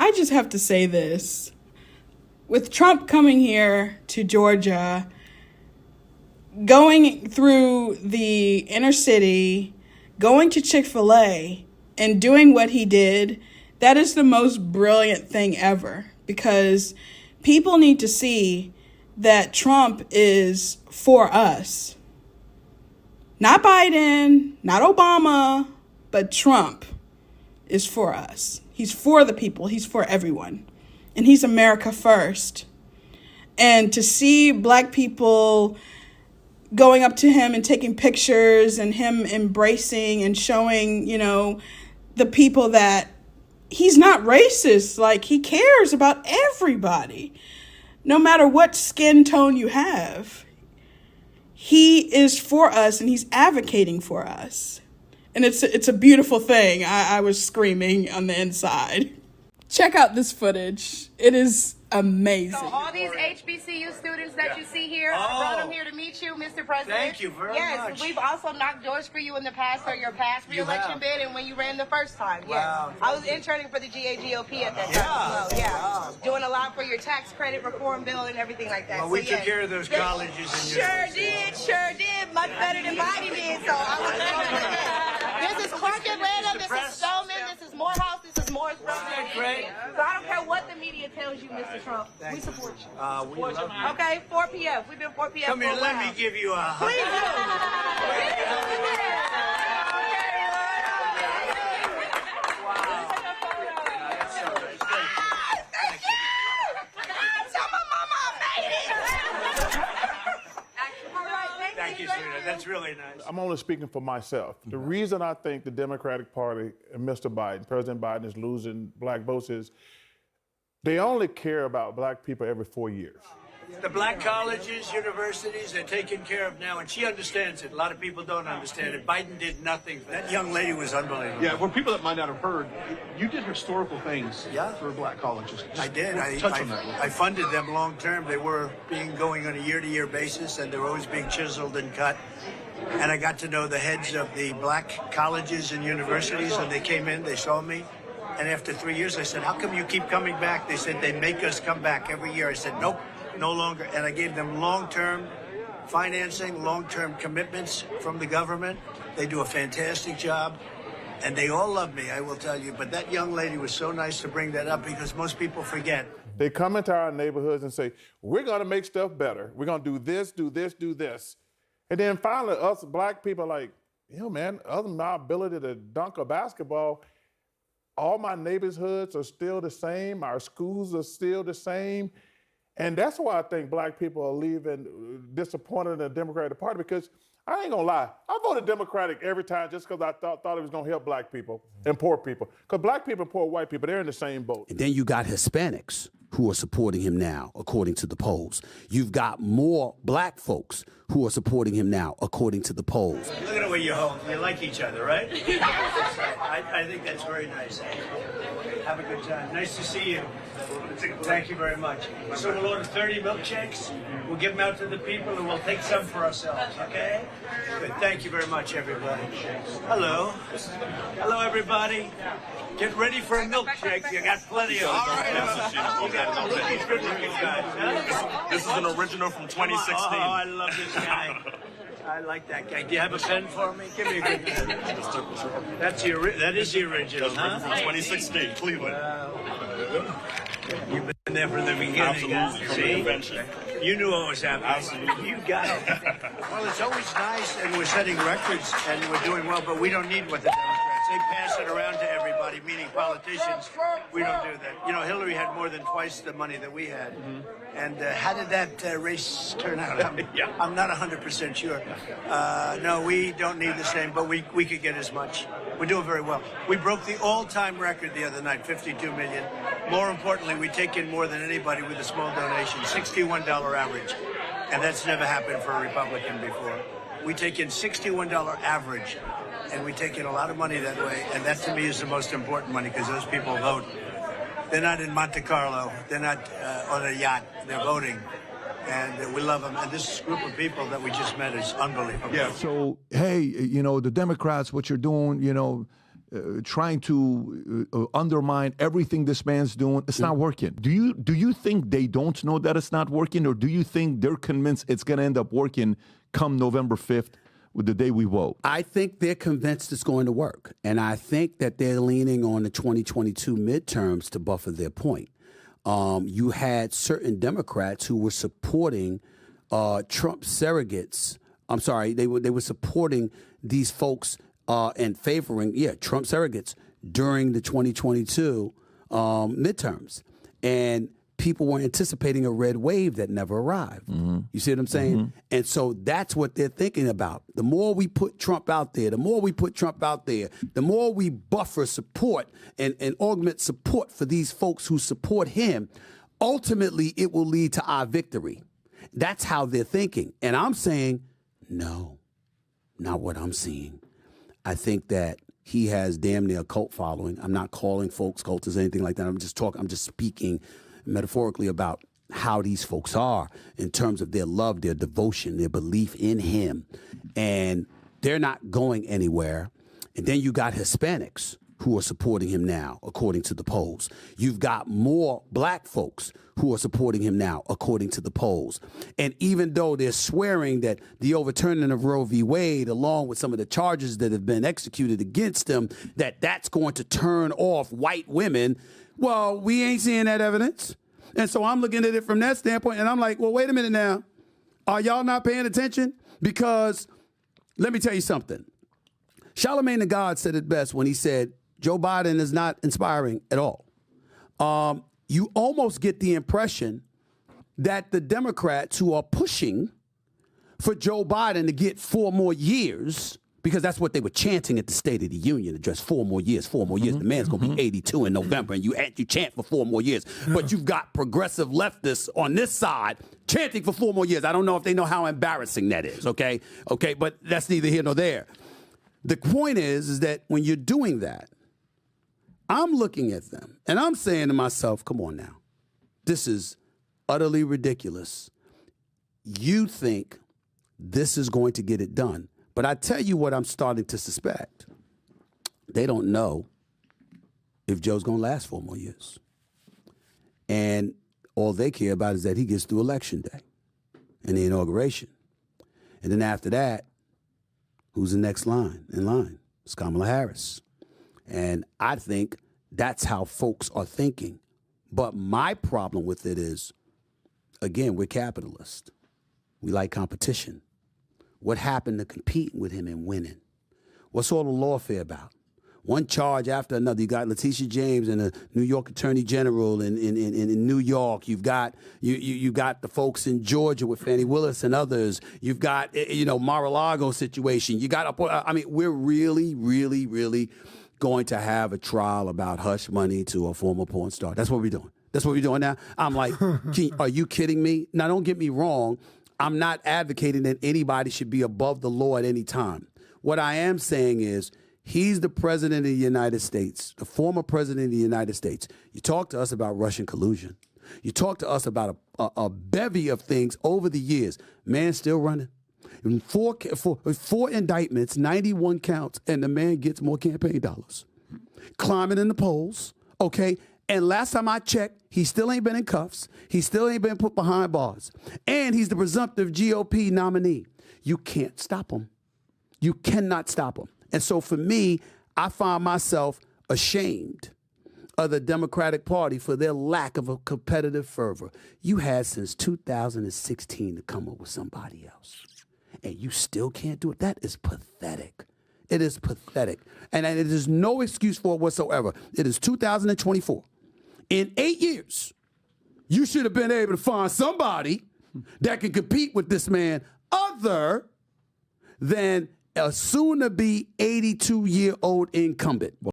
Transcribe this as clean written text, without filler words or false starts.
I just have to say this. With Trump coming here to Georgia, going through the inner city, going to Chick-fil-A, and doing what he did, that is the most brilliant thing ever. Because people need to see that Trump is for us. Not Biden, not Obama, but Trump is for us. He's for the people. He's for everyone. And he's America first. And to see Black people going up to him and taking pictures and him embracing and showing, the people that he's not racist. Like, he cares about everybody. No matter what skin tone you have, he is for us and he's advocating for us. And it's a beautiful thing. I was screaming on the inside. Check out this footage. It is amazing. So all these HBCU students that you see here, I brought them here to meet you, Mr. President. Thank you very much. Yes, we've also knocked doors for you in the past for your past re-election bid and when you ran the first time. Yes. Wow. I was interning for the GAGOP at that time as well. Yeah. Wow. Doing a lot for your tax credit reform bill and everything like that. Well, we took care of those colleges and Sure did. Much better than Biden did. So I was This is Clark Atlanta. This is Spelman. This is Morehouse. This is Morris Brothers. Great. So I don't care what the media tells you, Mr. Trump. We support you. We love you. Okay, 4 p.m. We've been 4 p.m. Come for here, a let while. me give you a hug. Thank you, sweetheart. That's really nice. I'm only speaking for myself. The reason I think the Democratic Party and Mr. Biden, President Biden, is losing Black votes is they only care about Black people every 4 years. The Black colleges, universities, they're taken care of now, and she understands it. A lot of people don't understand it. Biden did nothing for that young lady was unbelievable. Yeah, for people that might not have heard, you did historical things for Black colleges. I did. Touch on that. I funded them long term. They were going on a year-to-year basis, and they were always being chiseled and cut. And I got to know the heads of the Black colleges and universities, and they came in, they saw me. And after 3 years, I said, how come you keep coming back? They said, they make us come back every year. I said, nope, no longer. And I gave them long-term financing, long-term commitments from the government. They do a fantastic job. And they all love me, I will tell you. But that young lady was so nice to bring that up because most people forget. They come into our neighborhoods and say, we're going to make stuff better. We're going to do this, do this, do this. And then finally, us Black people are like, man, other than my ability to dunk a basketball, all my neighborhoods are still the same. Our schools are still the same. And that's why I think Black people are leaving disappointed in the Democratic Party, because I ain't gonna lie, I voted Democratic every time just because I thought it was gonna help Black people and poor people. Because Black people and poor white people, they're in the same boat. And then you got Hispanics who are supporting him now, according to the polls. You've got more Black folks who are supporting him now, according to the polls. Look at the way you hold. You like each other, right? I think that's very nice. Have a good time. Nice to see you. Thank you very much. So we'll order 30 milkshakes. We'll give them out to the people, and we'll take some for ourselves, okay? Good. Thank you very much, everybody. Hello. Hello, everybody. Get ready for a milkshake. You got plenty of them. All right. You got these good-looking guys, huh? This is an original from 2016. Oh, I love this guy. I like that guy. Do you have a pen for me? Give me a good pen. That is the original, huh? From 2016, Cleveland. You've been there from the beginning. Absolutely, from the invention. You knew what was happening. Absolutely. You got it. Well, it's always nice, and we're setting records, and we're doing well, but we don't need what the Democrats. They pass it around to everybody, meaning politicians. We don't do that. Hillary had more than twice the money that we had. And how did that race turn out? I'm not 100% sure. No, we don't need the same, but we could get as much. We're doing very well. We broke the all-time record the other night, 52 million. More importantly, we take in more than anybody with a small donation, $61 average. And that's never happened for a Republican before. We take in $61 average, and we take in a lot of money that way. And that, to me, is the most important money, because those people vote. They're not in Monte Carlo. They're not on a yacht. They're voting. And we love them. And this group of people that we just met is unbelievable. Yeah. So, hey, the Democrats, what you're doing, trying to undermine everything this man's doing. It's not working. Do you think they don't know that it's not working, or do you think they're convinced it's going to end up working come November 5th, with the day we vote? I think they're convinced it's going to work, and I think that they're leaning on the 2022 midterms to buffer their point. You had certain Democrats who were supporting Trump surrogates. I'm sorry, they were supporting these folks and favoring, Trump surrogates during the 2022 midterms. And people were anticipating a red wave that never arrived. Mm-hmm. You see what I'm saying? Mm-hmm. And so that's what they're thinking about. The more we put Trump out there, the more we buffer support and augment support for these folks who support him, ultimately it will lead to our victory. That's how they're thinking. And I'm saying, no, not what I'm seeing. I think that he has damn near a cult following. I'm not calling folks cultists or anything like that. I'm just speaking metaphorically about how these folks are in terms of their love, their devotion, their belief in him. And they're not going anywhere. And then you got Hispanics who are supporting him now, according to the polls. You've got more black folks who are supporting him now, according to the polls. And even though they're swearing that the overturning of Roe v. Wade, along with some of the charges that have been executed against him, that's going to turn off white women, well, we ain't seeing that evidence. And so I'm looking at it from that standpoint, and I'm like, well, wait a minute now. Are y'all not paying attention? Because let me tell you something. Charlemagne the God said it best when he said, Joe Biden is not inspiring at all. You almost get the impression that the Democrats who are pushing for Joe Biden to get 4 more years, because that's what they were chanting at the State of the Union address, 4 more years, 4 more years. The man's going to be 82 in November, and you chant for 4 more years. But you've got progressive leftists on this side chanting for 4 more years. I don't know if they know how embarrassing that is, okay? Okay, but that's neither here nor there. The point is that when you're doing that, I'm looking at them, and I'm saying to myself, come on now. This is utterly ridiculous. You think this is going to get it done. But I tell you what I'm starting to suspect. They don't know if Joe's going to last 4 more years. And all they care about is that he gets through Election Day and the inauguration. And then after that, who's the next in line? It's Kamala Harris. And I think that's how folks are thinking. But my problem with it is, again, we're capitalists. We like competition. What happened to competing with him and winning? What's all the lawfare about? One charge after another. You got Letitia James and the New York Attorney General in New York. You've got you got the folks in Georgia with Fannie Willis and others. You've got Mar-a-Lago situation. You got we're really, really, really going to have a trial about hush money to a former porn star. That's what we're doing. That's what we're doing now. I'm like, are you kidding me? Now, don't get me wrong. I'm not advocating that anybody should be above the law at any time. What I am saying is he's the president of the United States, the former president of the United States. You talk to us about Russian collusion. You talk to us about a bevy of things over the years. Man still running. 4 indictments, 91 counts, and the man gets more campaign dollars. Climbing in the polls, okay? And last time I checked, he still ain't been in cuffs. He still ain't been put behind bars. And he's the presumptive GOP nominee. You can't stop him. You cannot stop him. And so for me, I find myself ashamed of the Democratic Party for their lack of a competitive fervor. You had since 2016 to come up with somebody else. And you still can't do it. That is pathetic. It is pathetic. And it is no excuse for it whatsoever. It is 2024. In 8 years, you should have been able to find somebody that can compete with this man other than a soon-to-be 82-year-old incumbent.